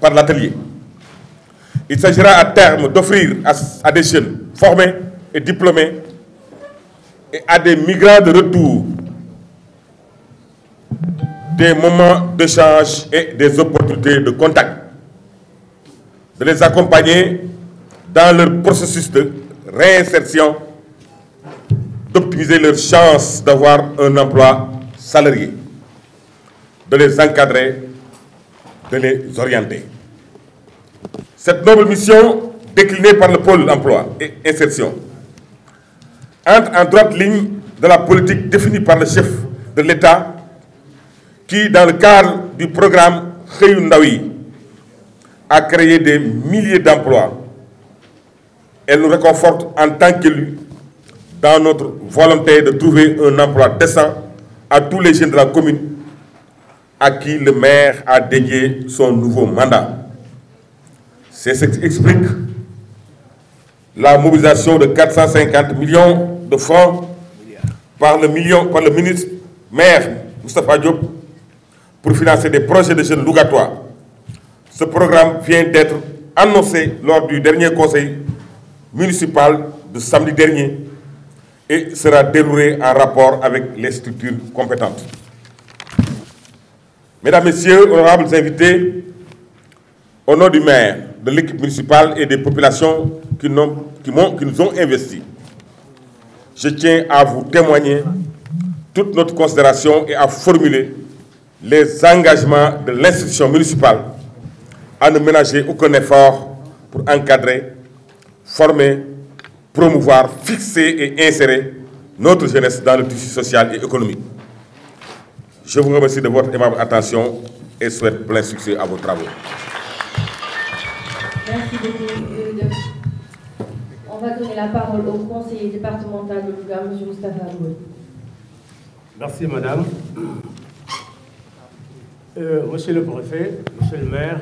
par l'atelier. Il s'agira à terme d'offrir à des jeunes formés et diplômés et à des migrants de retour des moments d'échange et des opportunités de contact, de les accompagner dans leur processus de réinsertion, d'optimiser leurs chances d'avoir un emploi salarié, de les encadrer, de les orienter. Cette noble mission, déclinée par le pôle emploi et insertion, entre en droite ligne de la politique définie par le chef de l'État qui, dans le cadre du programme Xëyu Ndaw yi, a créé des milliers d'emplois. Elle nous réconforte en tant qu'élus dans notre volonté de trouver un emploi décent à tous les jeunes de la commune à qui le maire a dédié son nouveau mandat. C'est ce qui explique la mobilisation de 450 millions de francs par le ministre maire Moustapha Diop pour financer des projets de jeunes lougatois. Ce programme vient d'être annoncé lors du dernier conseil municipal de samedi dernier et sera déroulé en rapport avec les structures compétentes. Mesdames, Messieurs, honorables invités, au nom du maire, de l'équipe municipale et des populations qui nous ont investis, je tiens à vous témoigner toute notre considération et à formuler les engagements de l'institution municipale à ne ménager aucun effort pour encadrer, former, promouvoir, fixer et insérer notre jeunesse dans le tissu social et économique. Je vous remercie de votre aimable attention et souhaite plein succès à vos travaux. Merci beaucoup. On va donner la parole au conseiller départemental de Louga, M. Moustapha Mboye. Merci, madame. Monsieur le préfet, monsieur le maire,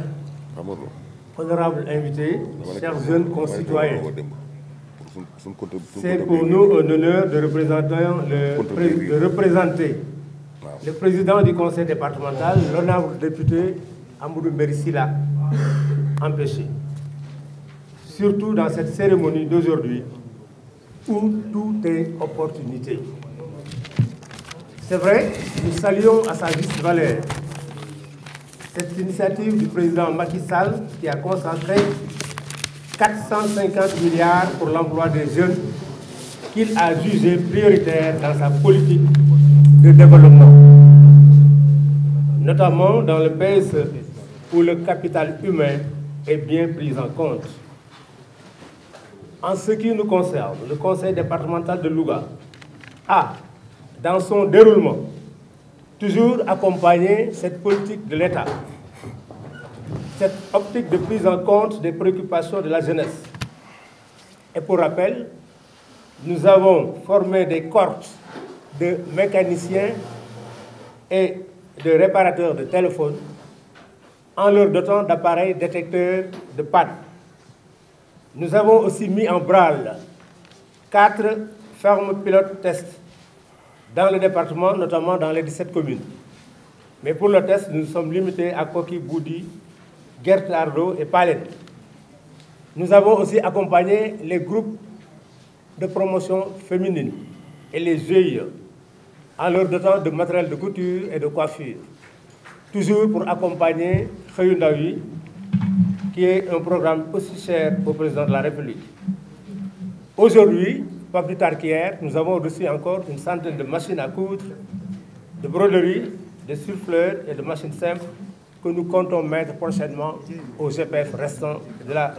honorables invités, chers jeunes concitoyens, c'est pour nous un honneur de représenter le président du conseil départemental, l'honorable député Amadou Mbéry-Sylla, empêché. Surtout dans cette cérémonie d'aujourd'hui où tout est opportunité. C'est vrai, nous saluons à sa juste valeur cette initiative du président Macky Sall qui a concentré 450 milliards pour l'emploi des jeunes qu'il a jugé prioritaire dans sa politique de développement, notamment dans le PSE où le capital humain est bien pris en compte. En ce qui nous concerne, le conseil départemental de Louga a, dans son déroulement, toujours accompagné cette politique de l'État, cette optique de prise en compte des préoccupations de la jeunesse. Et pour rappel, nous avons formé des cohortes de mécaniciens et de réparateurs de téléphones en leur dotant d'appareils détecteurs de panne. Nous avons aussi mis en branle 4 fermes pilotes tests dans le département, notamment dans les 17 communes. Mais pour le test, nous sommes limités à Koki, Boudi, Guertardo et Palen. Nous avons aussi accompagné les groupes de promotion féminine et les GIE en leur dotant de matériel de couture et de coiffure. Toujours pour accompagner Xëyu Ndaw yi, qui est un programme aussi cher au président de la République. Aujourd'hui, pas plus tard qu'hier, nous avons reçu encore une centaine de machines à coudre, de broderies, de surfleurs et de machines simples que nous comptons mettre prochainement au GPF restant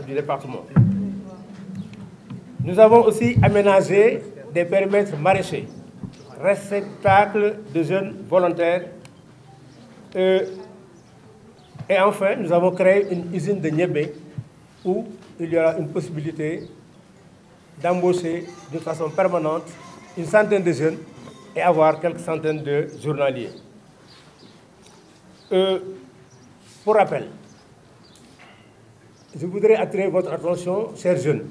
du département. Nous avons aussi aménagé des périmètres maraîchers, réceptacles de jeunes volontaires. Et enfin, nous avons créé une usine de Niébé où il y aura une possibilité d'embaucher d'une façon permanente une centaine de jeunes et avoir quelques centaines de journaliers. Pour rappel, je voudrais attirer votre attention, chers jeunes,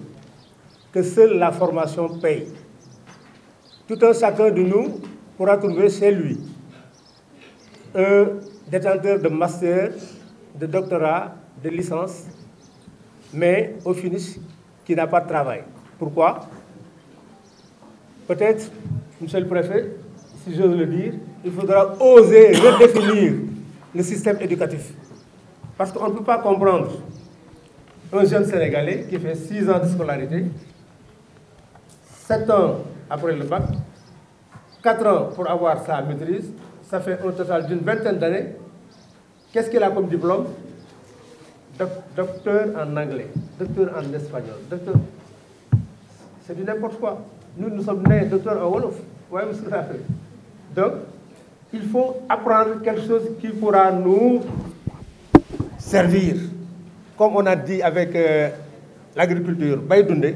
que seule la formation paye. Tout un chacun de nous pourra trouver chez lui un détenteur de master, de doctorat, de licence, mais au finish, qui n'a pas de travail. Pourquoi? Peut-être, monsieur le préfet, si j'ose le dire, il faudra oser redéfinir le système éducatif. Parce qu'on ne peut pas comprendre un jeune Sénégalais qui fait 6 ans de scolarité, 7 ans après le bac, 4 ans pour avoir sa maîtrise, ça fait un total d'une vingtaine d'années. Qu'est-ce qu'il a comme diplôme? Docteur en anglais, docteur en espagnol, docteur... C'est du n'importe quoi. Nous sommes nés docteurs en Wolof. Ouais, monsieur le préfet. Donc, il faut apprendre quelque chose qui pourra nous servir. Comme on a dit avec l'agriculture, Bay Dundé,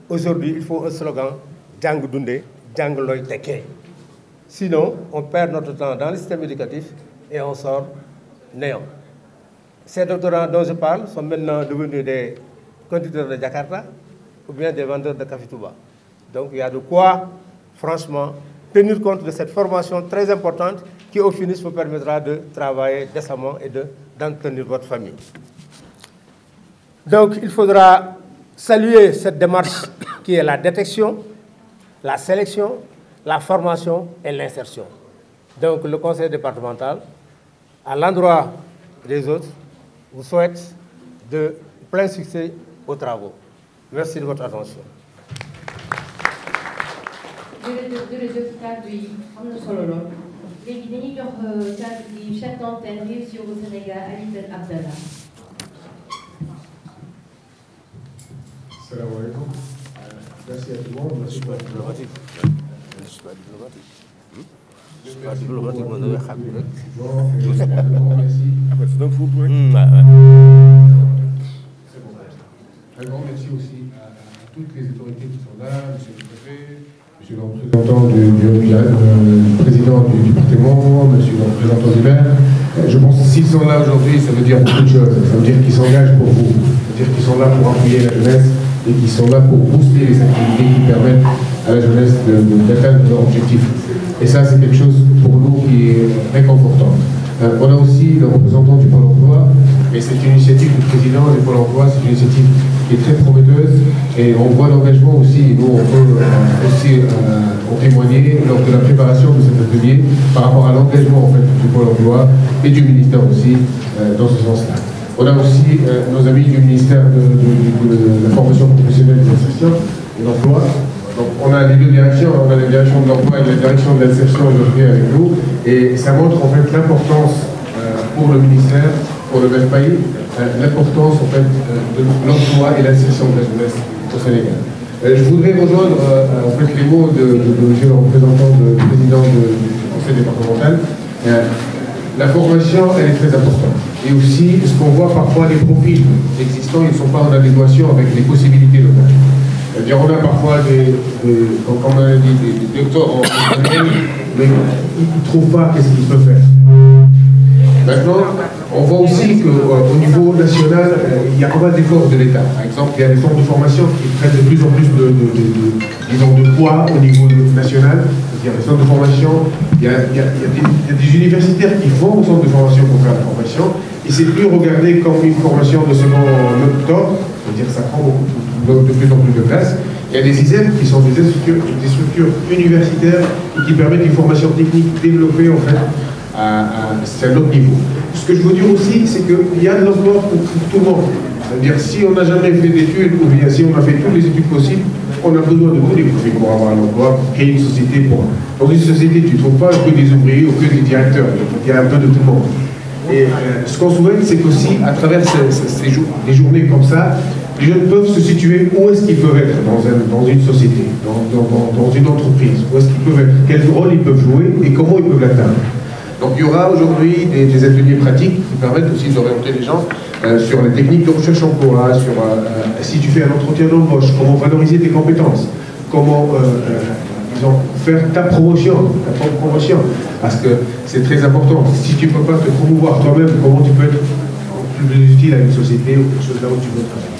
aujourd'hui, il faut un slogan, Djang Dundé, Djang Loy Teke. Sinon, on perd notre temps dans le système éducatif et on sort néant. Ces doctorants dont je parle sont maintenant devenus des conducteurs de Jakarta ou bien des vendeurs de Café Touba. Donc il y a de quoi, franchement, tenir compte de cette formation très importante qui, au finish, vous permettra de travailler décemment et d'entretenir votre famille. Donc il faudra saluer cette démarche qui est la détection, la sélection, la formation et l'insertion. Donc le conseil départemental, à l'endroit des autres, vous souhaite de plein succès aux travaux. Merci de votre attention. jërëjëf kàddu yi am na solo lool léegi dañuy jox kàddu gi chef d'antenne réussir au Sénégal Alioune Abdallah. Salam alaikum. Merci à tout le monde. Merci pour la diplomatique. Je suis pas diplomatique. Je suis pas diplomatique, moi, je suis merci. C'est un fou, oui. C'est bon. Un grand merci aussi à toutes les autorités qui sont là, monsieur le préfet, monsieur le représentant du président du département, monsieur le représentant du maire. Je pense que s'ils sont là aujourd'hui, ça veut dire beaucoup de choses. Ça veut dire qu'ils s'engagent pour vous. Ça veut dire qu'ils sont là pour appuyer la jeunesse et qu'ils sont là pour booster les activités qui permettent à la jeunesse d'atteindre leur objectif. Et ça, c'est quelque chose pour nous qui est réconfortant. On a aussi le représentant du Pôle emploi, et c'est une initiative du président du Pôle emploi, c'est une initiative qui est très prometteuse, et on voit l'engagement aussi, nous on peut aussi en témoigner lors de la préparation de cet atelier par rapport à l'engagement en fait, du Pôle emploi et du ministère aussi dans ce sens-là. On a aussi nos amis du ministère de la formation professionnelle et de l'insertion et de l'emploi. Donc on a les deux directions, on a la direction de l'emploi et la direction de l'insertion aujourd'hui avec nous, et ça montre en fait l'importance pour le ministère, pour le pays, l'importance en fait de l'emploi et l'insertion de la jeunesse au Sénégal. Je voudrais rejoindre en fait les mots de monsieur le représentant du président du conseil départemental. La formation, elle est très importante. Et aussi, ce qu'on voit parfois, les profils existants, ils ne sont pas en adéquation avec les possibilités locales. C'est-à-dire, on a parfois comme on a dit, des docteurs en mais ils ne trouvent pas qu'est-ce qu'ils peuvent faire. Maintenant, on voit aussi qu'au niveau national, il y a pas mal d'efforts de l'État. Par exemple, il y a des formes de formation qui prennent de plus en plus de poids au niveau national. Il y a des centres de formation, il y a des universitaires qui vont au centre de formation pour faire la formation, et c'est plus regardé comme une formation de second temps, c'est-à-dire que ça prend de plus en plus de place. Il y a des ISEP qui sont des structures universitaires et qui permettent une formation technique développée en fait c'est un autre niveau. Ce que je veux dire aussi, c'est qu'il y a de l'emploi pour tout le monde. C'est-à-dire si on n'a jamais fait d'études ou bien si on a fait toutes les études possibles, on a besoin de tous les profils pour avoir un emploi, pour créer une société. Dans une société, tu ne trouves pas que des ouvriers ou que des directeurs. Il y a un peu de tout le monde. Et ce qu'on souhaite, c'est qu'aussi, à travers des journées comme ça, les jeunes peuvent se situer où est-ce qu'ils peuvent être dans une société, dans une entreprise, où est-ce qu'ils peuvent être, quel rôle ils peuvent jouer et comment ils peuvent l'atteindre. Donc il y aura aujourd'hui des ateliers pratiques qui permettent aussi d'orienter les gens sur les techniques de recherche d'emploi, sur si tu fais un entretien d'embauche, comment valoriser tes compétences, comment faire ta promotion, parce que c'est très important. Si tu ne peux pas te promouvoir toi-même, comment tu peux être plus utile à une société ou quelque chose là où tu veux travailler.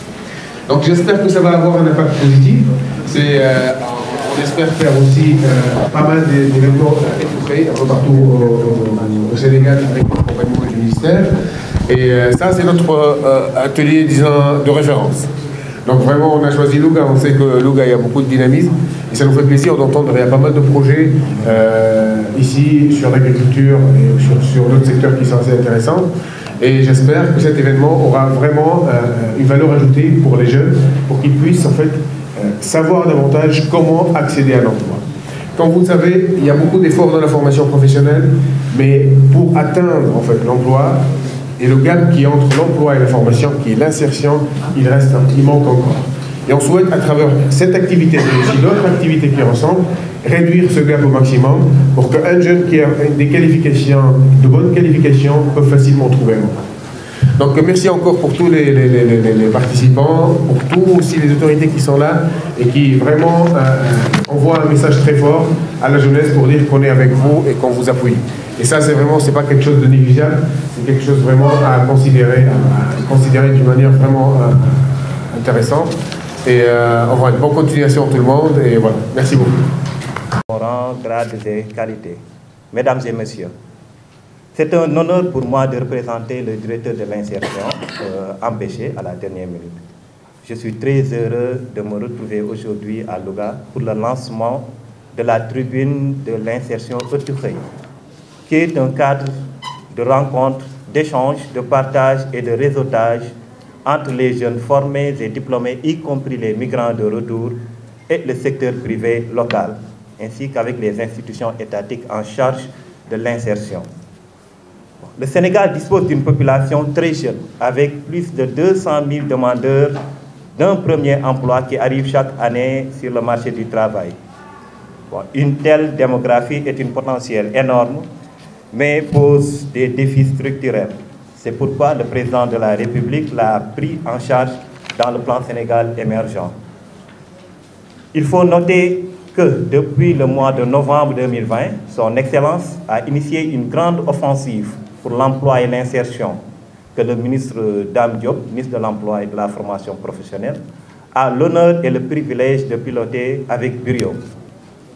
Donc j'espère que ça va avoir un impact positif. On espère faire aussi pas mal d'événements étouffés un peu partout au Sénégal avec l'accompagnement du ministère. Et ça, c'est notre atelier, disons, de référence. Donc vraiment, on a choisi Louga. On sait que Louga, il y a beaucoup de dynamisme. Et ça nous fait plaisir d'entendre, il y a pas mal de projets ici sur l'agriculture et sur d'autres secteurs qui sont assez intéressants. Et j'espère que cet événement aura vraiment une valeur ajoutée pour les jeunes, pour qu'ils puissent en fait savoir davantage comment accéder à l'emploi. Comme vous le savez, il y a beaucoup d'efforts dans la formation professionnelle, mais pour atteindre en fait l'emploi, et le gap qui est entre l'emploi et la formation, qui est l'insertion, il manque encore. Et on souhaite, à travers cette activité, mais aussi d'autres activités qui ressemblent, réduire ce gap au maximum pour qu'un jeune qui a des qualifications, de bonnes qualifications, peut facilement trouver un emploi. Donc merci encore pour tous les participants, pour tous aussi les autorités qui sont là et qui vraiment envoient un message très fort à la jeunesse pour dire qu'on est avec vous et qu'on vous appuie. Et ça, c'est vraiment, c'est pas quelque chose de négligeable, c'est quelque chose vraiment à considérer d'une manière vraiment intéressante. Et on va une bonne continuation tout le monde et voilà, merci beaucoup. Rang, grades et qualités. Mesdames et messieurs, c'est un honneur pour moi de représenter le directeur de l'insertion empêché à la dernière minute. Je suis très heureux de me retrouver aujourd'hui à Louga pour le lancement de la tribune de l'insertion Eutuxey, qui est un cadre de rencontre, d'échange, de partage et de réseautage entre les jeunes formés et diplômés, y compris les migrants de retour et le secteur privé local, ainsi qu'avec les institutions étatiques en charge de l'insertion. Le Sénégal dispose d'une population très jeune, avec plus de 200 000 demandeurs d'un premier emploi qui arrivent chaque année sur le marché du travail. Bon, une telle démographie est une potentielle énorme, mais pose des défis structurels. C'est pourquoi le président de la République l'a pris en charge dans le plan Sénégal émergent. Il faut noter que depuis le mois de novembre 2020, son Excellence a initié une grande offensive pour l'emploi et l'insertion que le ministre Dame Diop, ministre de l'Emploi et de la Formation professionnelle, a l'honneur et le privilège de piloter avec brio.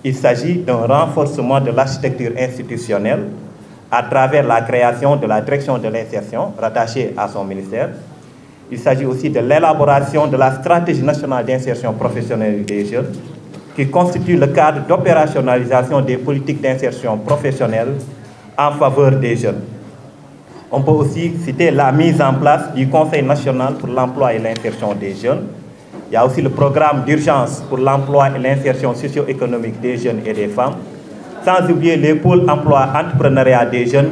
Il s'agit d'un renforcement de l'architecture institutionnelle à travers la création de la direction de l'insertion rattachée à son ministère. Il s'agit aussi de l'élaboration de la stratégie nationale d'insertion professionnelle des jeunes qui constitue le cadre d'opérationnalisation des politiques d'insertion professionnelle en faveur des jeunes. On peut aussi citer la mise en place du Conseil national pour l'emploi et l'insertion des jeunes. Il y a aussi le programme d'urgence pour l'emploi et l'insertion socio-économique des jeunes et des femmes, sans oublier les pôles emploi-entrepreneuriat des jeunes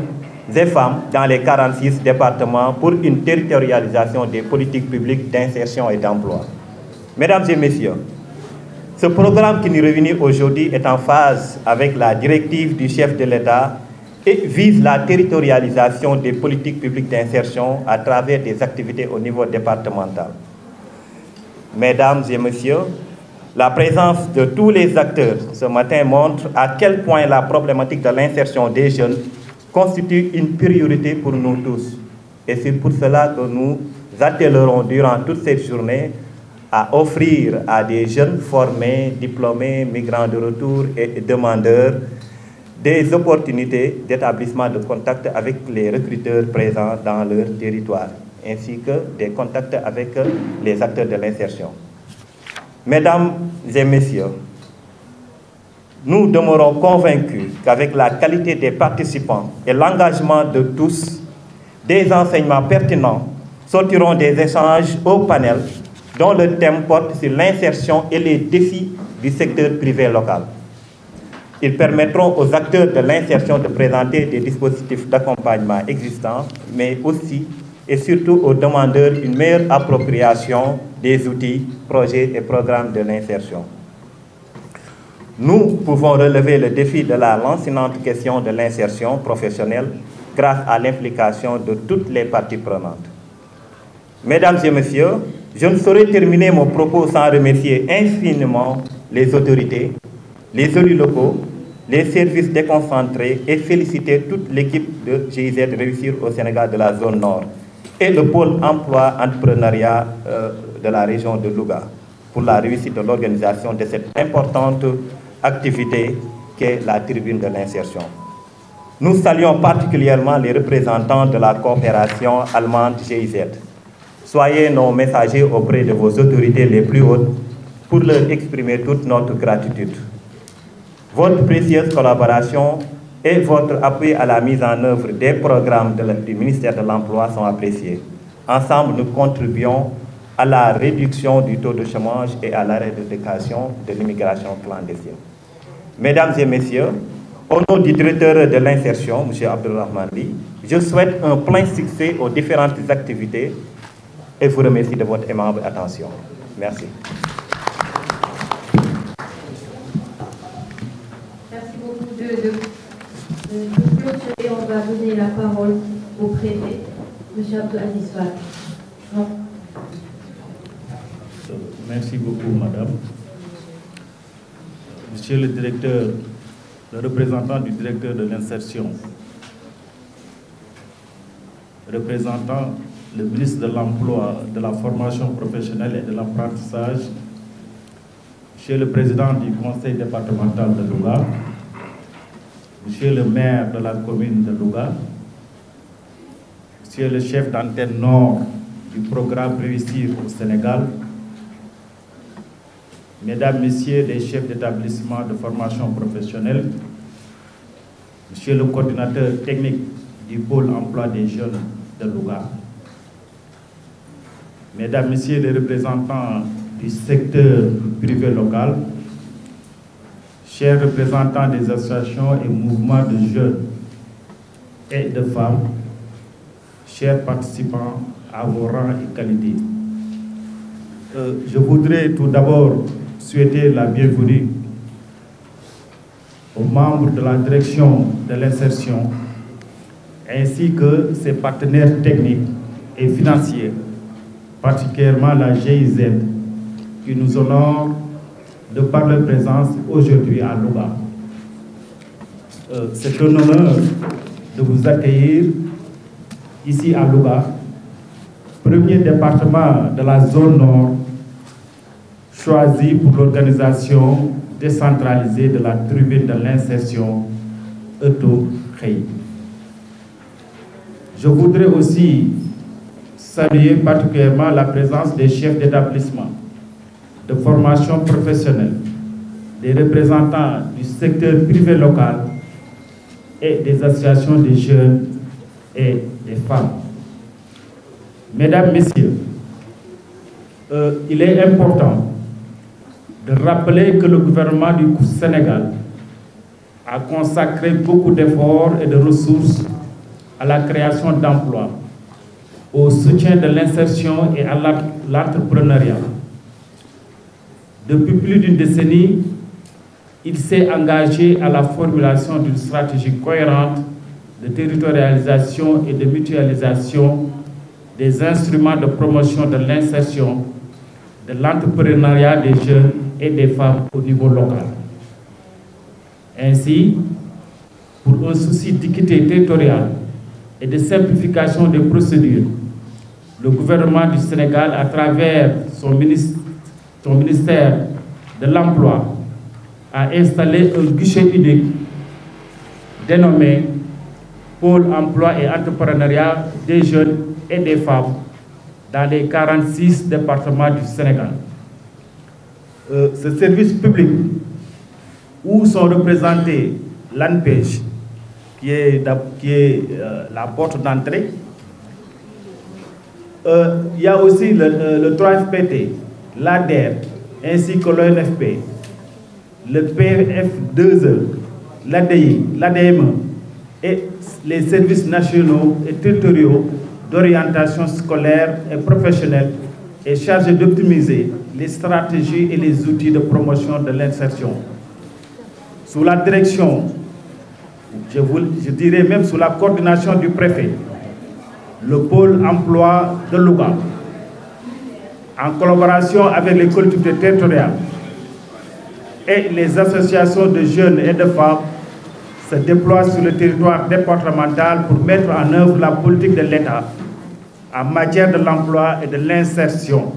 et femmes dans les 46 départements pour une territorialisation des politiques publiques d'insertion et d'emploi. Mesdames et messieurs, ce programme qui nous réunit aujourd'hui est en phase avec la directive du chef de l'État et vise la territorialisation des politiques publiques d'insertion à travers des activités au niveau départemental. Mesdames et messieurs, la présence de tous les acteurs ce matin montre à quel point la problématique de l'insertion des jeunes constitue une priorité pour nous tous. Et c'est pour cela que nous attellerons durant toute cette journée à offrir à des jeunes formés, diplômés, migrants de retour et demandeurs des opportunités d'établissement de contact avec les recruteurs présents dans leur territoire, ainsi que des contacts avec les acteurs de l'insertion. Mesdames et messieurs, nous demeurons convaincus qu'avec la qualité des participants et l'engagement de tous, des enseignements pertinents sortiront des échanges au panel dont le thème porte sur l'insertion et les défis du secteur privé local. Ils permettront aux acteurs de l'insertion de présenter des dispositifs d'accompagnement existants, mais aussi et surtout aux demandeurs une meilleure appropriation des outils, projets et programmes de l'insertion. Nous pouvons relever le défi de la lancinante question de l'insertion professionnelle grâce à l'implication de toutes les parties prenantes. Mesdames et messieurs, je ne saurais terminer mon propos sans remercier infiniment les autorités, les élus locaux, les services déconcentrés et féliciter toute l'équipe de GIZ Réussir au Sénégal de la zone nord et le pôle emploi-entrepreneuriat de la région de Louga pour la réussite de l'organisation de cette importante activité qu'est la tribune de l'insertion. Nous saluons particulièrement les représentants de la coopération allemande GIZ. Soyez nos messagers auprès de vos autorités les plus hautes pour leur exprimer toute notre gratitude. Votre précieuse collaboration et votre appui à la mise en œuvre des programmes du ministère de l'Emploi sont appréciés. Ensemble, nous contribuons à la réduction du taux de chômage et à l'éradication de l'immigration clandestine. Mesdames et messieurs, au nom du directeur de l'insertion, M. Abdulrahman Ly, je souhaite un plein succès aux différentes activités et vous remercie de votre aimable attention. Merci. Merci beaucoup de clôturer. On va donner la parole au préfet, M. Abdelaziz Fall. Merci beaucoup, madame. Monsieur le directeur, le représentant du directeur de l'insertion, représentant le ministre de l'Emploi, de la formation professionnelle et de l'apprentissage, monsieur le président du conseil départemental de Louga, monsieur le maire de la commune de Louga, monsieur le chef d'antenne nord du programme Réussir au Sénégal, mesdames, messieurs les chefs d'établissement de formation professionnelle, monsieur le coordinateur technique du pôle emploi des jeunes de Louga, mesdames, messieurs les représentants du secteur privé local, chers représentants des associations et mouvements de jeunes et de femmes, chers participants à vos rangs et qualités. Je voudrais tout d'abord souhaiter la bienvenue aux membres de la direction de l'insertion ainsi que ses partenaires techniques et financiers, particulièrement la GIZ, qui nous honore de par leur présence aujourd'hui à Louga. C'est un honneur de vous accueillir ici à Louga, premier département de la zone nord choisi pour l'organisation décentralisée de la tribune de l'insertion Euto-Khey. Je voudrais aussi saluer particulièrement la présence des chefs d'établissement, de formation professionnelle, des représentants du secteur privé local et des associations des jeunes et des femmes. Mesdames, Messieurs, il est important de rappeler que le gouvernement du Sénégal a consacré beaucoup d'efforts et de ressources à la création d'emplois, au soutien de l'insertion et à l'entrepreneuriat. Depuis plus d'une décennie, il s'est engagé à la formulation d'une stratégie cohérente de territorialisation et de mutualisation des instruments de promotion de l'insertion, de l'entrepreneuriat des jeunes et des femmes au niveau local. Ainsi, pour un souci d'équité territoriale et de simplification des procédures, le gouvernement du Sénégal, à travers son ministère de l'Emploi, a installé un guichet unique dénommé Pôle emploi et entrepreneuriat des jeunes et des femmes dans les 46 départements du Sénégal. Ce service public, où sont représentés l'ANPEJ, qui est la porte d'entrée, il y a aussi le 3FPT, l'ADER, ainsi que l'ONFP, le PF2E, l'ADI, l'ADME et les services nationaux et territoriaux d'orientation scolaire et professionnelle est chargé d'optimiser les stratégies et les outils de promotion de l'insertion. Sous la direction, je dirais même sous la coordination du préfet, le pôle emploi de Louga, en collaboration avec les collectivités territoriales et les associations de jeunes et de femmes, se déploie sur le territoire départemental pour mettre en œuvre la politique de l'État en matière de l'emploi et de l'insertion.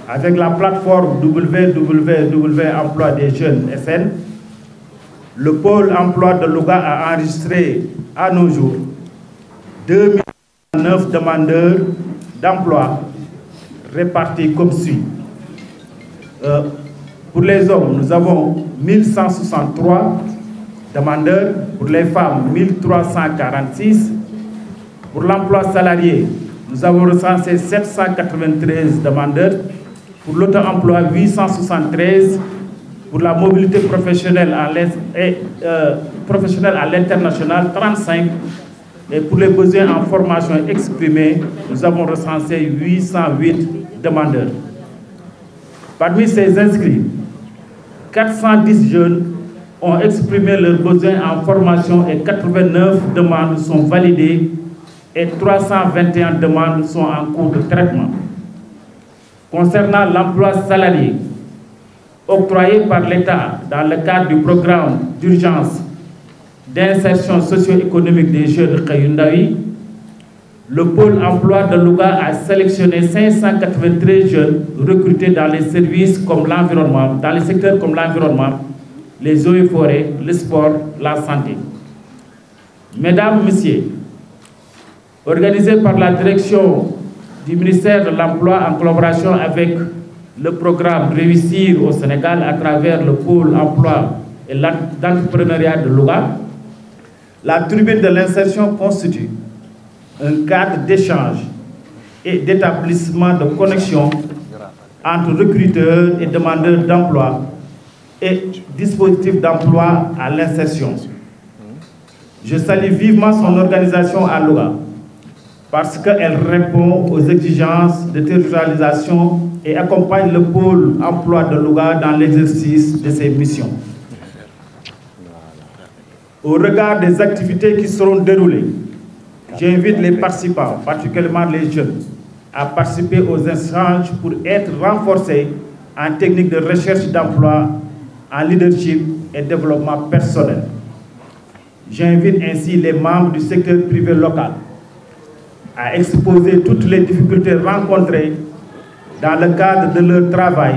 Avec la plateforme www.emploi des jeunes SN, le pôle emploi de Louga a enregistré à nos jours 2009 demandeurs d'emploi répartis comme suit. Pour les hommes, nous avons 1163 demandeurs. Pour les femmes, 1346. Pour l'emploi salarié, nous avons recensé 793 demandeurs. Pour l'auto-emploi, 873. Pour la mobilité professionnelle à l'international, 35. Et pour les besoins en formation exprimée, nous avons recensé 808 demandeurs. Parmi ces inscrits, 410 jeunes ont exprimé leurs besoins en formation et 89 demandes sont validées et 321 demandes sont en cours de traitement. Concernant l'emploi salarié, octroyé par l'État dans le cadre du programme d'urgence d'insertion socio-économique des jeunes Kayundawi, le pôle emploi de Louga a sélectionné 593 jeunes recrutés dans les services comme l'environnement, dans les secteurs comme l'environnement, les eaux et forêts, le sport, la santé. Mesdames, Messieurs, organisé par la direction du ministère de l'Emploi en collaboration avec le programme Réussir au Sénégal à travers le pôle emploi et l'entrepreneuriat de Louga, la tribune de l'insertion constitue un cadre d'échange et d'établissement de connexion entre recruteurs et demandeurs d'emploi et dispositifs d'emploi à l'insertion. Je salue vivement son organisation à Louga parce qu'elle répond aux exigences de territorialisation et accompagne le pôle emploi de Louga dans l'exercice de ses missions. Au regard des activités qui seront déroulées, j'invite les participants, particulièrement les jeunes, à participer aux échanges pour être renforcés en technique de recherche d'emploi, en leadership et développement personnel. J'invite ainsi les membres du secteur privé local à exposer toutes les difficultés rencontrées dans le cadre de leur travail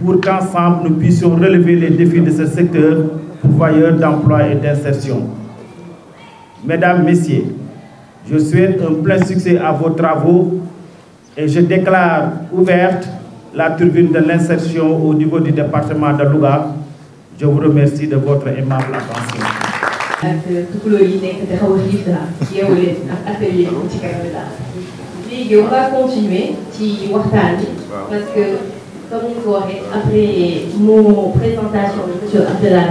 pour qu'ensemble nous puissions relever les défis de ce secteur pourvoyeur d'emploi et d'insertion. Mesdames, Messieurs, je souhaite un plein succès à vos travaux et je déclare ouverte la tribune de l'insertion au niveau du département de Louga. Je vous remercie de votre aimable attention. On va continuer parce que, comme vous voyez, après mon présentation de M. Abdellah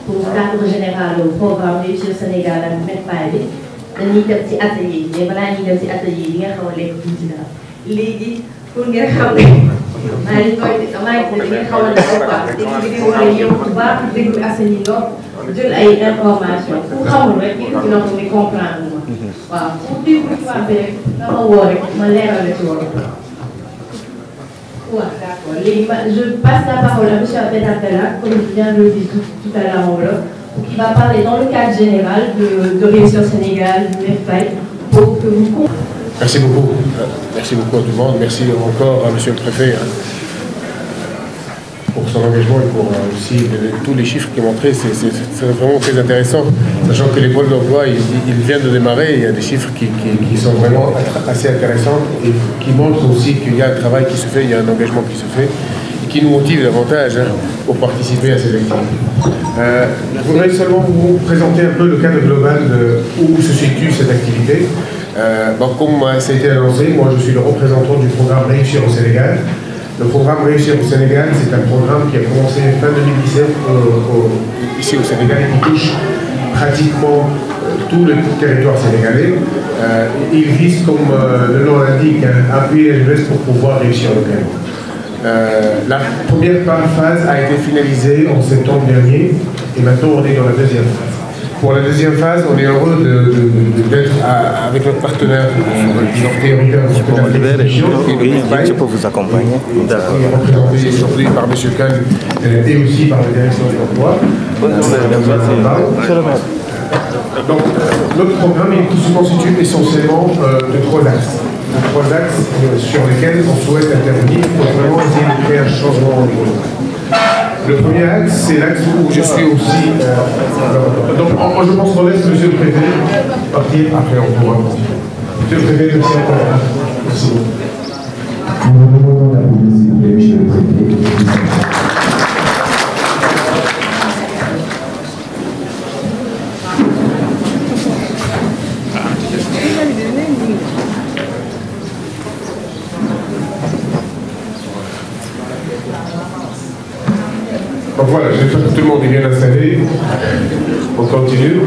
pour le cadre général au programme Réussir Sénégal à Medpaï, dañuy dem ci atelier yi mais balaa ñuy dem ci atelier yi nga xaw a lekk tuuti daal léegi pour ngeen xam ne maa ngi koy damaa gis ne da ngeen xaw a def quoi te ñu ngi war a yow bu baax déglu assaini ndox jël ay information ku xamul rek il faut que ñu comprendre ma waaw pour dire bu ñu bi rek dama woo rek ma leeral la ci woon. Ouais, d'accord. Je passe la parole à M. Abdellah, comme je viens de le dire tout à l'heure en wolof, qui va parler dans le cadre général de Réussir Sénégal, du MEFPAI, pour que vous compreniez. Merci beaucoup. Merci beaucoup à tout le monde. Merci encore à M. le Préfet pour son engagement et pour aussi tous les chiffres qu'il a montrés. C'est vraiment très intéressant, sachant que les pôles d'emploi, ils viennent de démarrer. Il y a des chiffres qui sont vraiment assez intéressants et qui montrent aussi qu'il y a un travail qui se fait, il y a un engagement qui se fait et qui nous motive davantage pour participer à ces activités. Je voudrais seulement vous présenter un peu le cadre global où se situe cette activité. Comme ça a été annoncé, moi je suis le représentant du programme Réussir au Sénégal. Le programme Réussir au Sénégal, c'est un programme qui a commencé fin 2017 ici au Sénégal et qui touche pratiquement tout le territoire sénégalais. Il vise, comme le nom l'indique, à appuyer les jeunes pour pouvoir réussir localement. La première phase a été finalisée en septembre dernier et maintenant on est dans la deuxième phase. Pour la deuxième phase, on est heureux d'être avec notre partenaire je peux vous accompagner. Représenté aujourd'hui par M. Kahn et aussi par la direction de l'emploi. Donc, notre programme se constitue essentiellement de trois axes. Trois axes sur lesquels on souhaite intervenir pour vraiment essayer de créer un changement au niveau local. Le premier axe, c'est l'axe où je suis aussi... donc, je pense qu'on laisse monsieur le préfet partir, après on pourra continuer. Monsieur le préfet, merci encore. Merci. Nous demandons la publicité, monsieur le préfet. Donc voilà, j'espère que tout le monde est bien installé. On continue.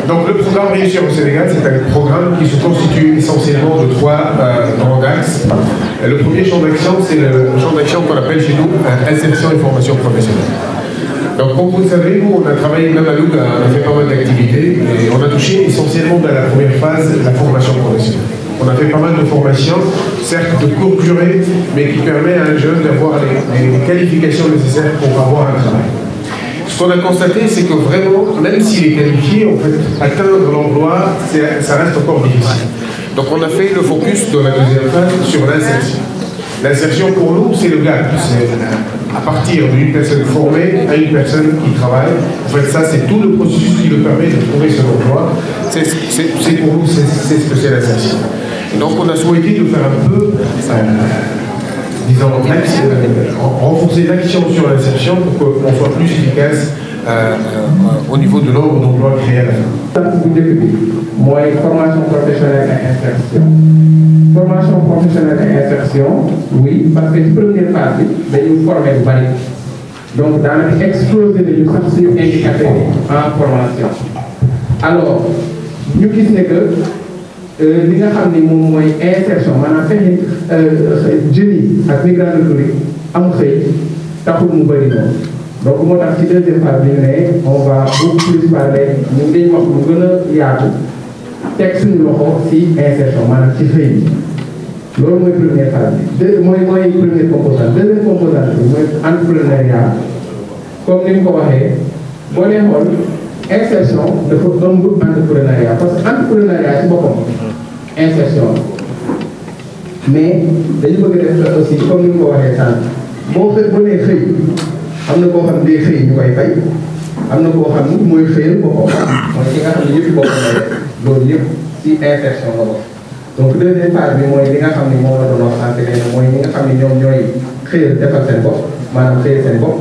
Donc le programme Réussir au Sénégal, c'est un programme qui se constitue essentiellement de trois grands axes. Le premier champ d'action, c'est le champ d'action qu'on appelle chez nous insertion et formation professionnelle. Donc comme vous le savez, nous on a travaillé même à Louga, on a fait pas mal d'activités et on a touché essentiellement dans la première phase la formation professionnelle. On a fait pas mal de formations, certes de courte durée, mais qui permet à un jeune d'avoir les qualifications nécessaires pour avoir un travail. Ce qu'on a constaté, c'est que vraiment, même s'il est qualifié, en fait, atteindre l'emploi, ça reste encore difficile. Donc on a fait le focus dans la deuxième phase sur l'insertion. L'insertion pour nous, c'est le gap. C'est à partir d'une personne formée à une personne qui travaille. En fait, ça, c'est tout le processus qui le permet de trouver son emploi. C'est pour nous, c'est ce que c'est l'insertion. Donc on a souhaité de faire un peu, disons, renforcer l'action sur l'insertion pour qu'on soit plus efficace au niveau de nombre d'emplois créés à la fin. Moi, formation professionnelle et insertion. Formation professionnelle et insertion, oui, parce que la première phase, nous formons le bari. Donc, dans l'exploser de nos indicateurs en formation. Alors, nous disons que li nga xam ne moom mooy insertion maanaam fexe jeunes yi ak migrants économiques am xëy taxul mu bëri noonu donc moo tax ci deuxième phase bi ñu ne on va beaucoup plus parler ñu ngi wax lu gën a yaatu teg suñu loxo ci insertion maanaam ci xëy bi loolu mooy première phase bi mooy première composante deuxième composante bi mooy entrepreneuriat comme ni mu ko waxee boo dee xool insertion dafa ëmb entrepreneuriat parce que entrepreneuriat ci boppam insertion mais dañu bëgg def aussi comme ni mu ko waxee sànq boo nee xëy am na koo xam ne day xëy ñu koy fay am na koo xam ne mooy xëyal boppam mooy ki nga xam ne yëpp boppam lay def loolu yëpp ci insertion la bokk donc deuxième phase bi mooy li nga xam ne moom la doon wax sànq nee na mooy ñi nga xam ne ñoom ñooy xëyal defal seen bopp maanaam xëyal seen bopp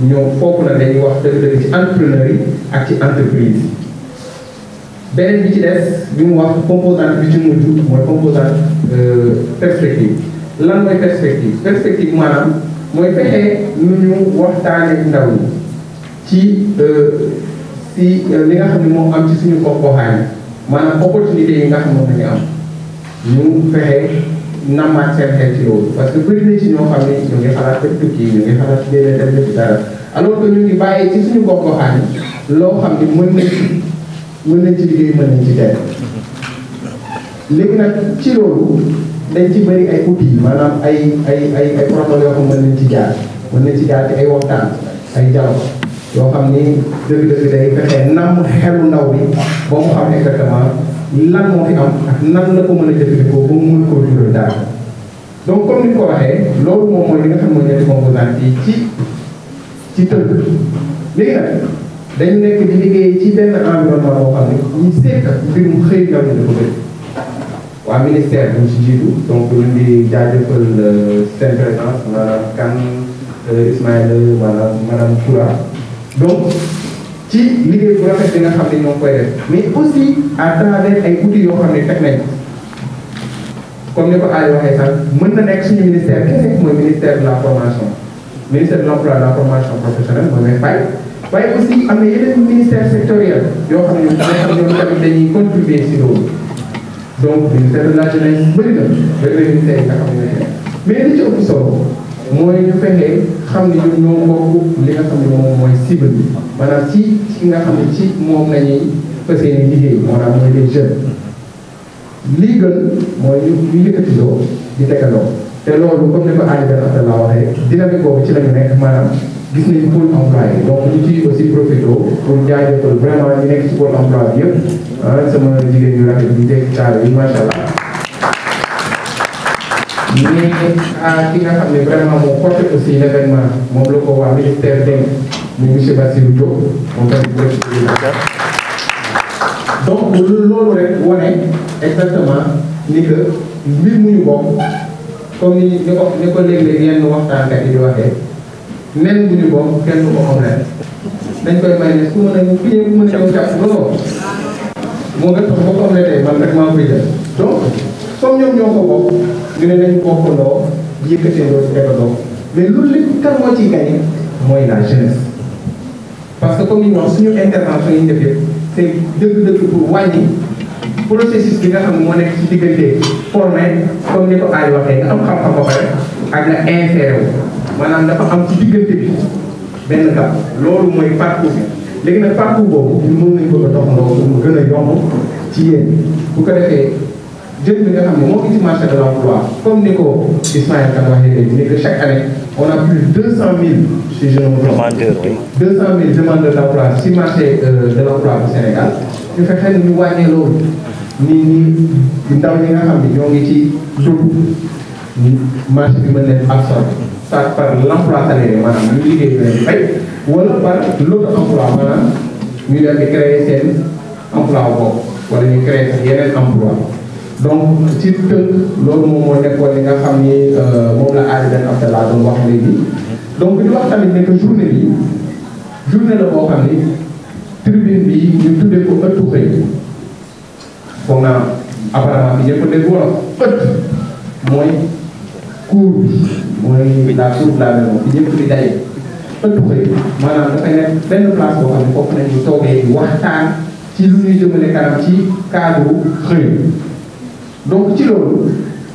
ñoom foofu na dañuy wax dëgg-dëgg ci entrepreneur yi ak ci entreprise beneen bi ci des bi mu wax composante bi ci mujj mooy composante perspective lan mooy perspective maanaam mooy fexe nu ñu waxtaane ndaw ñi ci li nga xam ne moom am ci suñu gox-goxaan maanaam opportunité yi nga xam moom nañu am ñu fexe namaat seen xel ci loolu parce que bëri na ci ñoo xam ne ñu ngi xalaat def tukki ñu ngi xalaat déedéet def def dara alors que ñu ngi bàyyi ci suñu gox-goxaan loo xam ne mën nañ ci liggéey mën nañ ci teel léegi nag ci loolu dañ ci bëri ay outils maanaam ay protocole yoo xam mën nañ ci jaar ci ay waxtaan ay dialogue yoo xam ni dëgg-dëgg day fexe nam xelu ndaw bi ba mu xam exactement lan moo fi am ak nan la ko mën a jëfandikoo ba mu mën koo jural daal donc comme ni ko waxee loolu moom mooy li nga xam ne ñetti composante yi ci tënk léegi nag dañu nekk di liggéey ci benn environnement boo xam ne ñu seet mbirum xëy ndaw ñi dafa bëri waa ministère bi ñu si jiitu donc ñu ngi jaajëfal seen présence maanaam kan Ismaïla madame Toura donc ci liggéey bu rafet bi nga xam ne ñoo koy def mais aussi à travers ay outils yoo xam ne teg nañ comme ni ko Aliou waxee sax mën na nekk suñu ministère kese mooy ministère de la formation ministère de l'emploi de la formation professionnelle mooy may fay waaye aussi am na yeneen ministère sectoriel yoo xam ne ñoom tamit dañuy contribuer si loolu donc ministère de la jeunesse bëri na ministère yi nga xam ne mais li ci ëpp solo mooy ñu fexe xam ne ñun ñoo bokk li nga xam ne moom mooy cible bi maanaam ci nga xam ne ci moom nañuy fas yéene liggéey maanaam mooy les jeunes lii gën mooy ñu yëkkatindoo di tegandoo te loolu comme ni ko Aliou Ben Abdallah waxee dynamique boobu ci la ñu nekk maanaam gis nañu pôle emploi yi donc ñu ciy aussi profité pour jaajëfal vraiment ñu nekk ci pôle emploi bi yëpp sama jigéen yu rafet bi dégg taal yi macha allah mais ki nga xam ne vraiment moo porté aussi l'événement moom la ko waa ministère dénk muy monsieur Bassirou Diop moom tamit bu donc loolu rek wane exactement ni que mbir mu ñu bokk comme ni ko léeg-léeg yenn waxtaankat yi di waxee nen bu ñu bokk kenn du ko omelette dañ koy may ne ku mën a ñëw jàpp looloo moo nga tax boo ko omelette man rek maa koy jël donc comme ñoom ñoo ko bokk ñu ne nañu bokkandoo di yëkkatee doo ci defandoo mais loolu lépp kan moo ciy gagné mooy la jeunesse parce que comme ni ñu wax suñu intervention yi ñu def yëpp c'est dëgg-dëgg pour wàññi processus bi nga xam ne moo nekk ci diggante formé comme ni ko Aliou waxee nga am xam-xam ba pare ak nga inséré wu maanaam dafa am ci diggante bi benn gàpp loolu mooy parcours bi léegi nag parcours boobu ñu mën nañu ko doxandoo pour mu gën a yomb ci yéen bu ko defee jeunes bi nga xam ne moo ngi ci marché de l'emploi comme ni ko Ismaël Kane waxee léegi ni que chaque année on a plus de 200 000 si je ne me trompe 200 000 demandeurs d'emploi si marché de l'emploi du Sénégal ñu fexe ñu wàññee loolu ni ndaw ñi nga xam ne ñoo ngi ci dugg marché bi mën leen absorber soit par l'emploi salarié maanaam ñu liggéey ñu leen di fay wala par l'auto-emploi maanaam ñu leen di créer seen emploi boobu wala ñu créer yeneen emploi donc ci tënk loolu moom moo nekkoon li nga xam ni moom la Aly Ben Abdallah doon wax léegi donc di wax tamit ne que journée la boo xam ni tribune bi ñu tuddee ko ëttu xëy foog naa apparemment bi ñëpp dégg wolof ëtt mooy cour bi mooy la cour de la maison bi ñëpp di daje ëttu xëy maanaam dafay nekk benn place boo xam ne foofu nañu toogee di waxtaan ci lu ñuy jëmale kanam ci cadre xëy donc ci loolu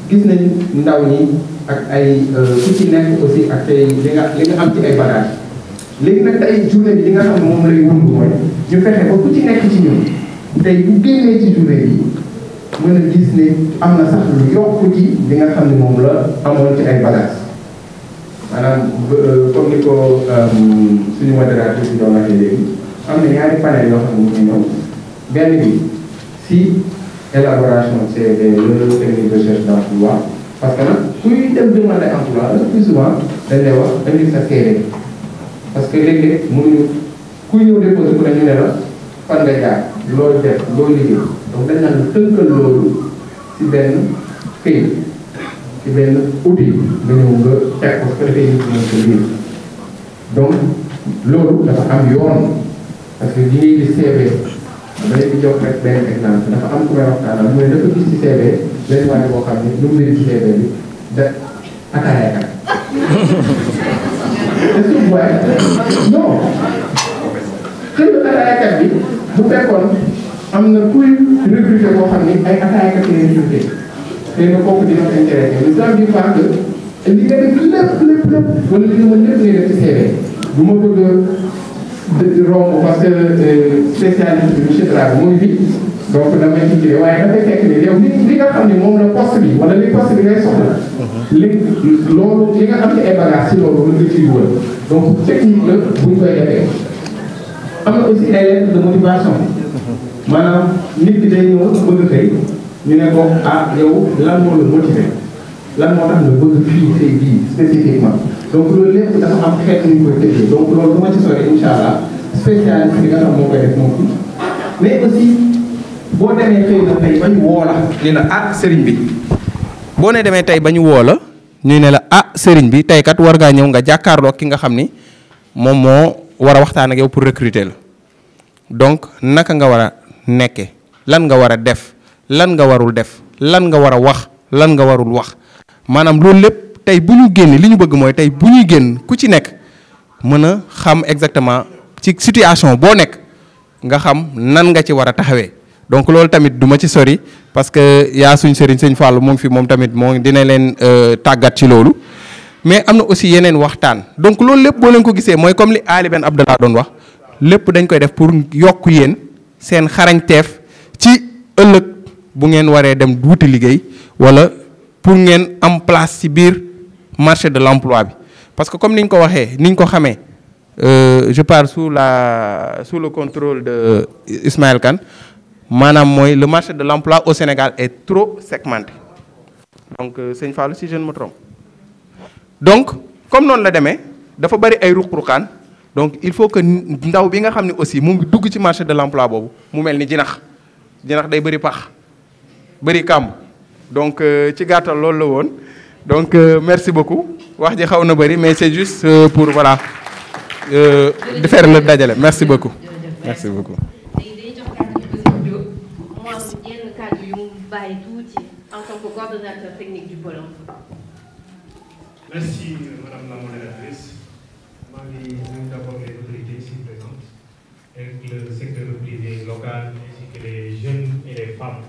gis nañ ndaw ñi ak ay ku ci nekk aussi ak tey li nga am ci ay bagages léegi nag tey journée bi li nga xam ne moom lay wund mooy ñu fexe ba ku ci nekk ci ñun tey bu génnee ci journée bi mën a gis ne am na sax lu yokk ci li nga xam ne moom la amoon ci ay bagages maanaam comme ni ko suñu modérateur bi doon waxee léegi am na ñaari panel yoo xam ne ñu ñëw benn bi si élaboration CV le technique de recherche d'emploi parce que nag kuy dem demander emploi le plus souvent dañ lay wax indi sa CV parce que léeg-léeg mënuñu kuy ñëw déposer ku ne ñu ne la fan nga jaar loo def loo liggéey donc dañ naan tënkal loolu ci benn këyit ci benn outil nga ñëw nga teg ko su ko defee nit ñi mën ko lire donc loolu dafa am yoon parce que li ngay gis CV da leen di jox rek benn exemple dafa am ku may waxtaanal mooy dafa gis ci CV benn waaye boo xam ne lu mu leen ci CV bi da ataayakat est-ce que vous voyez non xëy na ataayakat bi bu fekkoon am na kuy recruter boo xam ni ay ataayakat yi lay recruter xëy na kooku dina ko intéressé mais ça veut dire que li nga def lépp wala li nga mën lépp ngay def ci CV du ma bëgg romb parce que spécialiste bi monsieur Dramé mooy fi donc damay tuddee waaye dafay fekk ni yow li nga xam ne moom la poste bi wala li poste bi ngay soxla loolu li nga xam ne ay bagages si loolu la nga ciy dugal donc technique la bu ñu koy defee am na aussi ay lettres de motivation maanaam nit ki day ñëw bëgg xëy ñu ne ko ah yow lan moo la motiver lan moo tax nga bëgg fii xëy bii spécifiquement donc loolu lépp dafa am xeet ñu koy tëjee donc loolu du ma ci sori incha allah spécialiste bi nga xam moo koy def moom fi mais aussi boo demee xëy na tey ba ñu woo la ni la ah sëriñ bi boo ne demee tey ba ñu woo la ñu ne la ah sëriñ bi tey kat war ngaa ñëw nga jàkkaarloo ki nga xam ni moom moo war a waxtaan ak yow pour recruter la donc naka nga war a nekke lan nga war a def lan nga warul def lan nga war a wax lan nga warul wax maanaam loolu lépp tey bu ñu génn li ñu bëgg mooy tey bu ñuy génn ku ci nekk mën a xam exactement ci situation boo nekk nga xam nan nga ci war a taxawee donc loolu tamit du ma ci sori parce que yaa suñ sëriñ sëñ Fallou mu ngi fi moom tamit moo dina leen tàggat ci loolu mais am na aussi yeneen waxtaan donc loolu lépp boo leen ko gisee mooy comme li Aly Ben Abdallah doon wax lépp dañ koy def pour yokk yéen seen xarañteef ci ëllëg bu ngeen waree dem wuti liggéey wala pour ngeen am place ci biir marché de l'emploi bi parce que comme niñ ko waxee niñ ko xamee je parle sous le contrôle de Ismaël Kane maanaam mooy le marché de l'emploi au Sénégal est trop segmenté donc sëñ Fallou si je ne me trompe. Donc comme noonu la demee dafa bari ay ruq-ruqaan donc il faut que ndaw bi nga xam ne aussi mu ngi dugg ci marché de l'emploi boobu mu mel ni jinax day bëri pax bëri kàmb donc ci gàttal loolu la woon donc merci beaucoup wax ji xaw na bëri mais c'est juste pour voilà de faire le dajale merci beaucoup. merci beaucoup. En tant que coordonnateur technique du Pôle emploi. Merci Madame la modératrice. Je vais d'abord les autorités ici présentes et le secteur privé local ainsi que les jeunes et les femmes.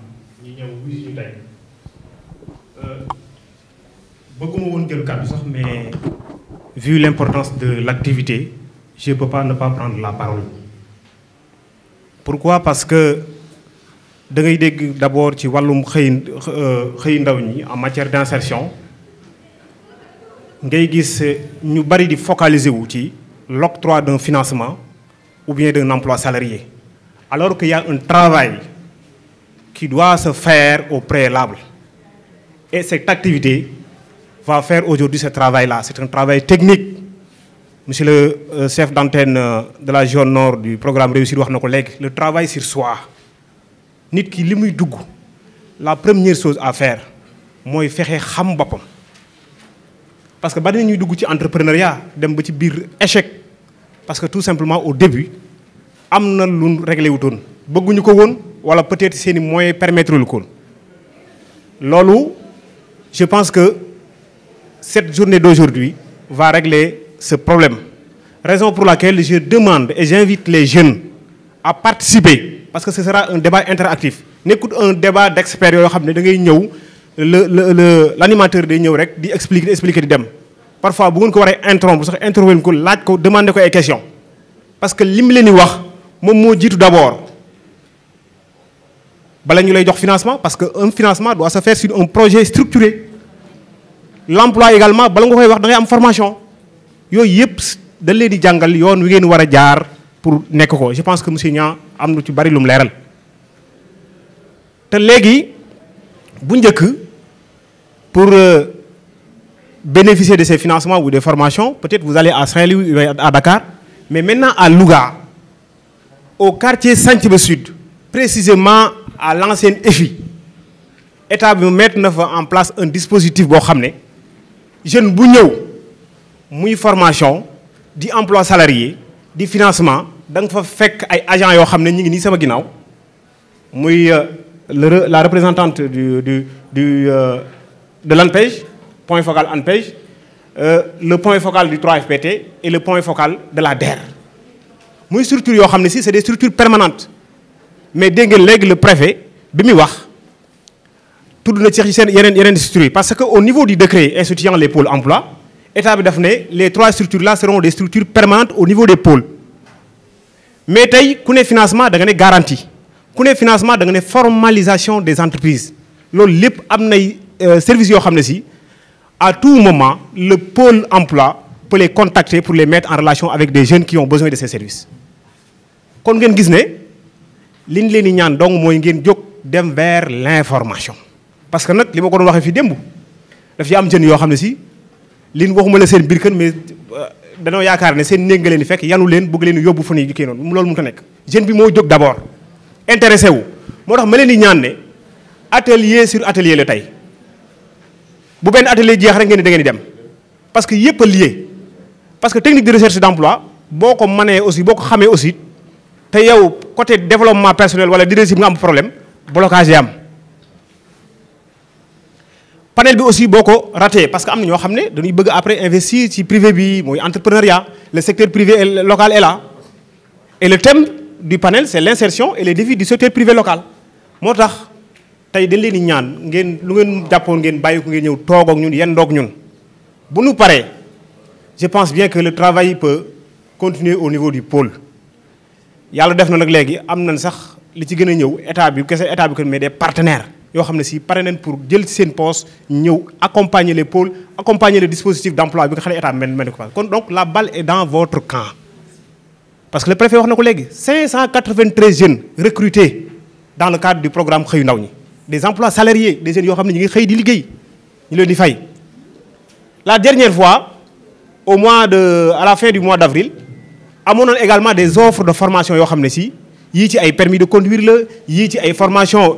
Mais vu l'importance de l'activité, je ne peux pas ne pas prendre la parole. Pourquoi? Parce que da ngay dégg d'abord ci wàllum xëy ndaw ñi en matière d'insertion ngay gis ñu bari di focaliser wu ci l'octroi d'un financement ou bien d'un emploi salarié alors qu'il y a un travail qui doit se faire au préalable et cette activité va faire aujourd'hui ce travail-là. C'est un travail technique. Monsieur le chef d'antenne de la zone nord du programme Réussir wax na ko léegi le travail sur soi. Nit ki li muy dugg la première chose à faire mooy fexe xam boppam parce que bari na ñuy dugg ci entrepreneuriat dem ba ci biir échec parce que tout simplement au début am na lu réglé wutoon bëgguñu ko woon wala peut-être seeni moyens permettre lu ko loolu je pense que cette journée d'aujourd'hui va régler ce problème raison pour laquelle je demande et j'invite les jeunes à participer parce que ce sera un débat interactif nekkut un débat d'experts yoo xam ne da ngay ñëw l'animateur day ñëw rek di expliquer di dem parfois bu ngeen ko waree interrompre sax interrompre ko laaj ko demander ko ay questions parce que li mu leen di wax moom moo jiitu d'abord bala ñu lay jox financement parce que un financement doit se faire sur un projet structuré l'emploi également bala nga koy wax da ngay am formation yooyu yëpp dañ leen di jàngal yoon wi ngeen war a jaar pour nekk ko je pense que monsieur Niang am na ci bari lu mu leeral te léegi bu njëkk pour bénéficier de ces financements ou des formations peut-être vous allez à Saint-Louis ou à Dakar mais maintenant à Louga au quartier Santhiaba Sud précisément à l'ancienne EFI état bi mettre na fa en place un dispositif boo xam ne jeune bu ñëw muy formation di emploi salarié di financement da nga fa fekk ay agents yoo xam ne ñu ngi nii sama ginnaaw muy la représentante de l'ANPEJ point focal ANPEJ le point focal du 3FPT et le point focal de la DER muy structure yoo xam ne si c'est des structures permanentes mais dégg ngeen léegi le préfet bi muy wax tudd na ci seen yeneen structures parce que au niveau du décret instituant les pôles emploi état bi daf ne les 3 structures là seront des structures permanentes au niveau des pôles mais tey ku ne financement da nga ne garantie ku ne financement da nga ne formalisation des entreprises loolu lépp am nay services yoo xam ne si à tout moment le pôle emploi peut les contacter pour les mettre en relation avec des jeunes qui ont besoin de ces services kon ngeen gis ne liñ leen di ñaan donc mooy ngeen jóg dem vers l'information parce que nag li ma ko doon waxee fii démb daf ci am jeunes yoo xam ne si liñ waxuma la seen biir kër mais danoo yaakaar ne seen néeg nga leen di fekk yanu leen bëgg leen yóbbu fu ñuy kii noonu loolu mënut a nekk jeune bi moo jóg d'abord intéressé wu moo tax ma leen di ñaan ne atelier sur atelier la tey bu benn atelier jeex rek ngeen da ngeen di dem parce que yëpp a lié parce que technique de recherche d'emploi boo ko mënee aussi boo ko xamee aussi te yow côté développement personnel wala leadership nga am problème blocage yi am panel bi aussi boo ko raté parce que am na ñoo xam ne dañuy bëgg après investir ci privé bi mooy entrepreneuriat le secteur privé local est là et le thème du panel c'est l'insertion et les défis du secteur privé local moo tax tey dañ leen di ñaan ngeen lu ngeen jàppoon ngeen bàyyi ko ngeen ñëw toog ak ñun yendoog ñun bu ñu paree je pense bien que le travail peut continuer au niveau du pôle yàlla def na nag léegi am nañ sax li ci gën a ñëw état bi kese état bi ko mais des partenaires yoo xam ne si pare nañ pour jël ci seen poste ñëw accompagner les pôles accompagner le dispositif d'emploi bi nga xam ne état mel ko kon donc la balle est dans votre camp parce que le préfet wax na ko léegi 593 jeunes recrutés dans le cadre du programme xëyu ndaw ñi des emplois salariés des jeunes yoo xam ne ñu ngi xëy di liggéey ñu leen di fay. La dernière fois à la fin du mois d'avril amoon na également des offres de formation yoo xam ne si yii ci ay permis de conduire la yii ci ay formation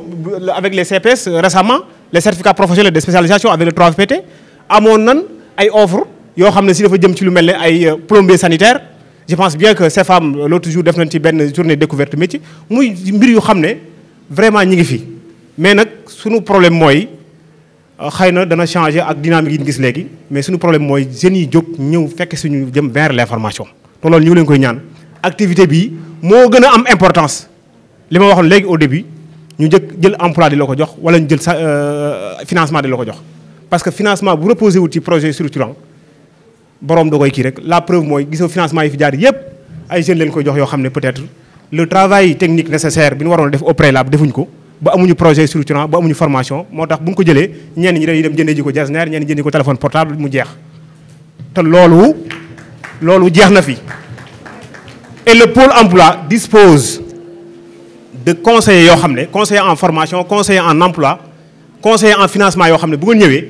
avec les CPS récemment les certificats professionnels de spécialisation avec le 3FPT amoon nan ay offres yoo xam ne si dafa jëm ci lu mel ne ay plombier sanitaire. Je pense bien que ces femmes l'autre jour def nañ ci benn journée découverte métier muy mbir yu xam ne vraiment ñi ngi fi mais nag suñu problème mooy xëy na dana changer ak dynamique yi ñu gis léegi mais suñu problème mooy jeunes yi jóg ñëw fekk suñu jëm vers les formations te loolu ñu ngi leen koy ñaan activité bii moo gën a am importance li ma waxoon léegi au début ñu jël emploi di la ko jox wala ñu jël financement di la ko jox parce que financement bu reposé wul ci projet structurant borom da koy kii rek la preuve mooy gisoo financement yi fi jaar yépp ay jeunes leen koy jox yoo xam ne peut-être le travail technique nécessaire bi ñu waroon def au préalable defuñ ko ba amuñu projet structurant ba amuñu formation moo tax bu ñu ko jëlee ñenn ñi dañuy dem jëndee ji ko jasneer ñenn ñi jëndee ko téléphone portable mu jeex te loolu jeex na fi et le pôle emploi dispose de conseillers yoo xam ne conseillers en formation conseillers en emploi conseillers en financement yoo xam ne bu ngeen ñëwee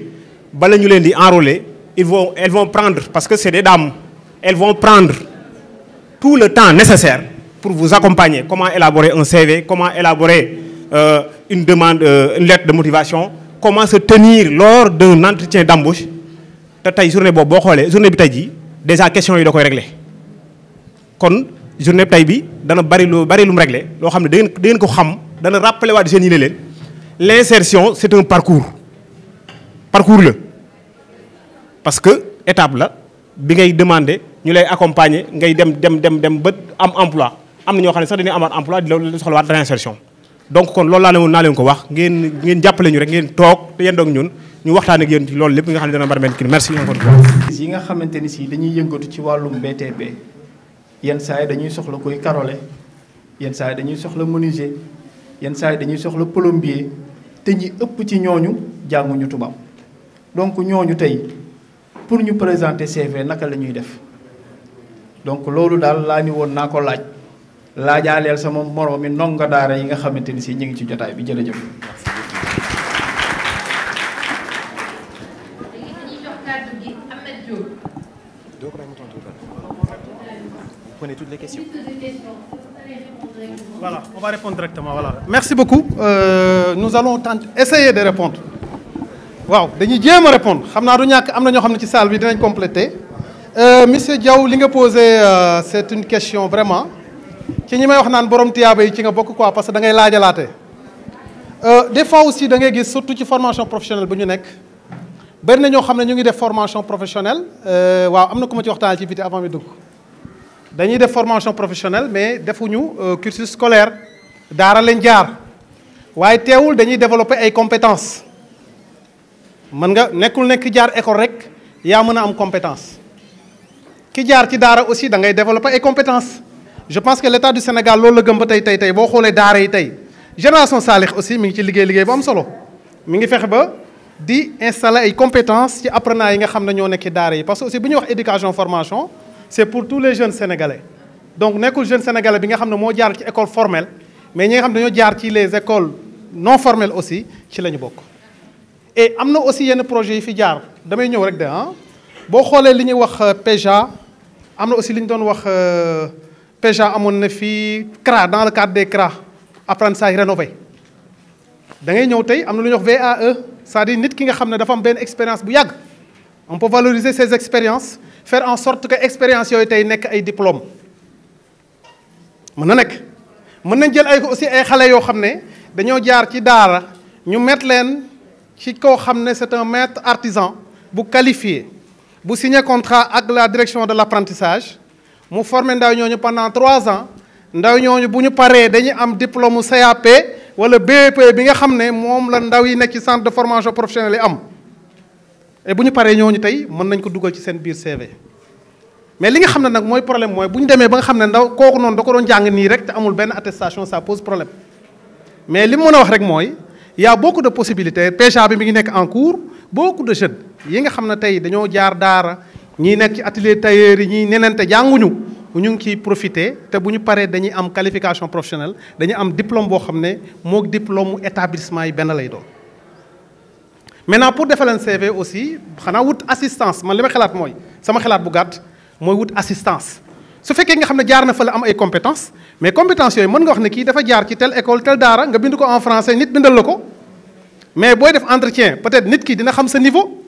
bala ñu leen di enrôler elles vont prendre parce que c'est des dames elles vont prendre tout le temps nécessaire pour vous accompagner comment élaborer un CV comment élaborer une demande une lettre de motivation comment se tenir lors d'un entretien d'embauche te tey journée boobu boo xoolee journée bi tey jii déjà question yi da koy régler kon journée bi tey bi dana bari lu mu régler loo xam ne da ngeen ko xam dana rappeler waa jeunes yi ne leen l'insertion c'est un parcours la parce que étape la bi ngay demander ñu lay accompagner ngay dem ba am emploi am na ñoo xam ne sax dañuy amaat emploi di la soxlawaat réinsertion donc kon loolu naa leen ko wax ngeen jàppale ñu rek ngeen toog te yéen doog ñun ñu waxtaan ak yéen ci loolu lépp nga xam ne dana bari benn kii merci encore. yi nga xamante ni si dañuy yëngatu ci wàllum BTP yenn saa yi dañuy soxla koy carreleur yenn saa yi dañuy soxla menuisier yenn saa yi dañuy soxla plombier te ñi ëpp ci ñooñu jànguñu tubaab donc ñooñu tey pour ñu présenter CV naka la ñuy def donc loolu daal laa ni woon naa ko laajaaleel sama moroom mi ndongo daara yi nga xamante ni si ñu ngi ci jotaay bi jërëjëf. Prenez toutes les questions. Voilà, on va répondre directement. Voilà. Merci beaucoup. Nous allons essayer de répondre. Waaw dañuy jéem a répondre xam naa du ñàkk am na ñoo xam ne ci salle bi dinañ compléter monsieur Diaw li nga posé c'est une question vraiment ci ñi may wax naan borom tiyaaba yi ci nga bokk quoi parce que da ngay laajalaate des fois aussi da ngay gis surtout ci formation professionnelle bu ñu nekk bari na ñoo xam ne ñu ngi def formation professionnelle waaw am na ku ma ci waxtaan ci biti avant mi dugg dañuy def formation professionnelle mais defuñu cursus scolaire daara leen jaar waaye teewul dañuy développer ay compétences mën nga nekkul nekk ki jaar école rek yaa mën a am compétence ki jaar ci daara aussi da ngay développer ay compétences je pense que l'État du Sénégal loolu la gëm ba tey boo xoolee daara yi tey Génération Salih aussi mi ngi ci liggéey bu am solo mi ngi fexe ba di installer ay compétences ci apprenants yi nga xam ne ñoo nekk ci daara yi parce que aussi bu ñuy wax éducation formation c'est pour tous les jeunes sénégalais donc nekkul jeune sénégalais bi nga xam ne moo jaar ci école formelle mais ñi nga xam ne dañoo jaar ci les écoles non formelles aussi ci la ñu bokk. et am na aussi yenn projets yi fi jaar damay ñëw rek de boo xoolee li ñuy wax PEJA am na aussi li ñu doon wax PEJA amoon na fii CRA dans le cadre des CRA apprentissage rénové da ngay ñëw tey am na lu ñuy wax VAE c'est-à-dire nit ki nga xam ne dafa am benn expérience bu yàgg on peut valoriser ces expériences faire en sorte que expérience yooyu tey nekk ay diplôme mën na nekk mën nañ jël ay aussi ay xale yoo xam ne dañoo jaar ci daara ñu mettre leen ci koo xam ne c'est un maître artisan bu qualifié bu signé contrat ak la direction de l'apprentissage mu formé ndaw ñooñu pendant 3 ans ndaw ñooñu bu ñu paree dañuy am diplôme CAP wala BEP bi nga xam ne moom la ndaw yi nekk ci centre de formation professionnelle yi am et bu ñu paree ñooñu tey mën nañ ko dugal ci seen biir CV mais li nga xam ne nag mooy problème mooy bu ñu demee ba nga xam ne ndaw kooku noonu da ko doon jàng nii rek te amul benn attestation ça pose problème mais li mu mën a wax rek mooy y a beaucoup de possibilités PEJA bi mi ngi nekk en cours beaucoup de jeunes yi nga xam ne tey dañoo jaar daara ñii nekk ci atelier tailleur yi ñii neneen te jànguñu ñu ngi ciy profité te bu ñu paree dañuy am qualification professionnelle dañuy am diplôme boo xam ne moog diplôme mu établissement yi benn lay doon maintenant pour defal leen CV aussi xanaa wut assistance man li ma xalaat mooy sama xalaat bu gàtt mooy wut assistance su fekkee nga xam ne jaar na fa la am ay compétences mais compétences yooyu mën nga wax ne kii dafa jaar ci telle école telle daara nga bind ko en français nit bindal la ko mais booy def entretien peut-être nit ki dina xam sa niveau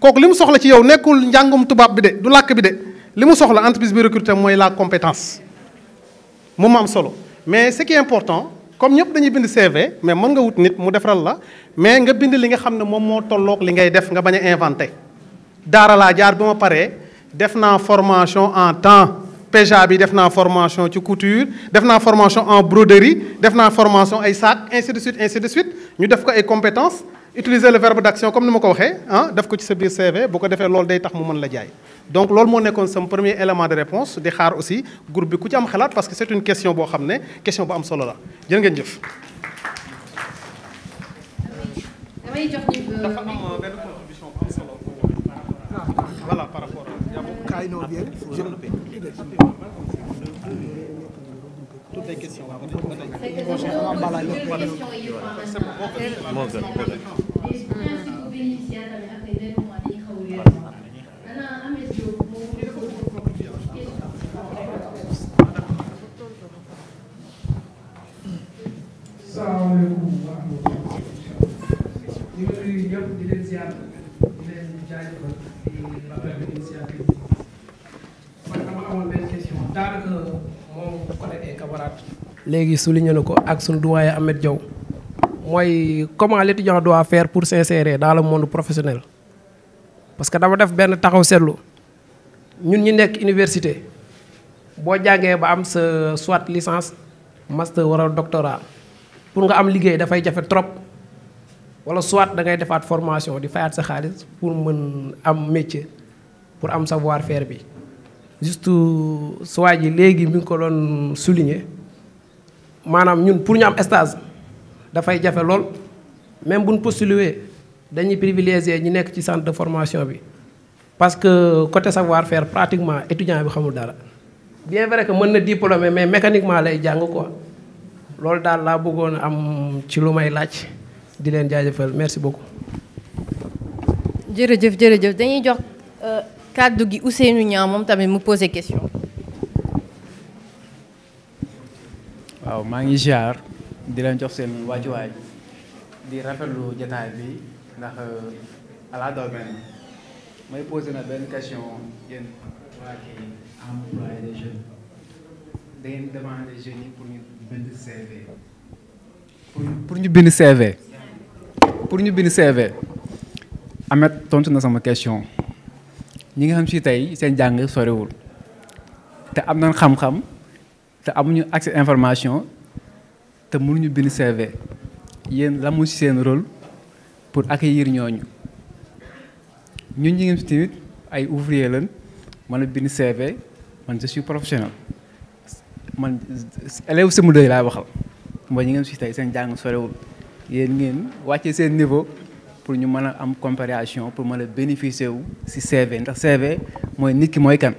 kooku li mu soxla ci yow nekkul njàngum tubaab bi de du làkk bi de li mu soxla entreprise bi recruter mooy la compétence moom ma am solo mais ce qui est important comme ñëpp dañuy bind CV mais mën nga wut nit mu defaral la mais nga bind li nga xam ne moom moo tolloog li ngay def nga bañ a inventé daara laa jaar bi ma paree def naa formation en temps PEJA bi def naa formation ci couture def naa formation en broderie def naa formation ay sac ainsi de suite ñu def ko ay compétences utiliser le verbe d'action comme ni ma ko waxee ah def ko ci sa biir CV bu ko defee loolu day tax mu mën la jaay donc loolu moo nekkoon sama premier élément de réponse di xaar aussi groupe bi ku ci am xalaat parce que c'est une question boo xam ne question bu am solo la jërë ngeen jëf. damay jox ñu dafa am benn contribution bu am solo voilà par rapport toutes les questions salaamaaleykum wa rahmatulah. ñu ngi nuyu ñëpp di leen ziar di leen jaajëfal di rafetlu initiative bi. man dama amoon benn question daanaka moom collègue et camarade léegi souligné na ko ak sunu doyen Ahmed Diaw mooy comment l'étudiant doit faire pour s'insérer dans le monde professionnel. parce que dama def benn taxaw seetlu ñun ñi nekk université boo jàngee ba am sa soit licence master wala doctorat. pour nga am liggéey dafay jafe trop wala soit da ngay defaat formation di fayaat sa xaalis pour mën am métier pour am savoir faire bi juste soit ji léegi mi ngi ko doon souligner maanaam ñun pour ñu am stage dafay jafe lool même buñ postuler dañuy privilégier ñi nekk ci centre de formation bi parce que côté savoir faire pratiquement étudiant bi xamul dara bien vrai que mën na diplômé mais mécaniquement lay jàng quoi. loolu daal laa bëggoon am ci lu may laaj di leen jaajëfal merci beaucoup. jërëjëf dañuy jox kàddu gi Ousseynou Niang moom tamit mu posé question. waaw maa ngi ziar di leen jox seen wàccuwaay di rafetlu jotaay bi ndax à la domaine may posé na benn question yéen waa kii emploi des jeunes da ngeen demander jeunes yi pour ñu bind CV. pour ñu bind CV. pour ñu bind CV. Ahmed tontu na sama question ñi nga xam si tey seen jàng soriwul te am nañ xam-xam te amuñu accès information te mënuñu bind CV yéen la mu si seen rôle pour accueillir ñooñu ñun ñi nga xam si tamit ay ouvrier lañ mën a bind CV man je suis professionnel. man élève CM2 laay waxal mooy ñi ngeen si tey seen jàng sorewul yéen ngeen wàccee seen niveau pour ñu mën a am compréhension pour mën a bénéficier wu si CV ndax CV mooy nit ki mooy kan.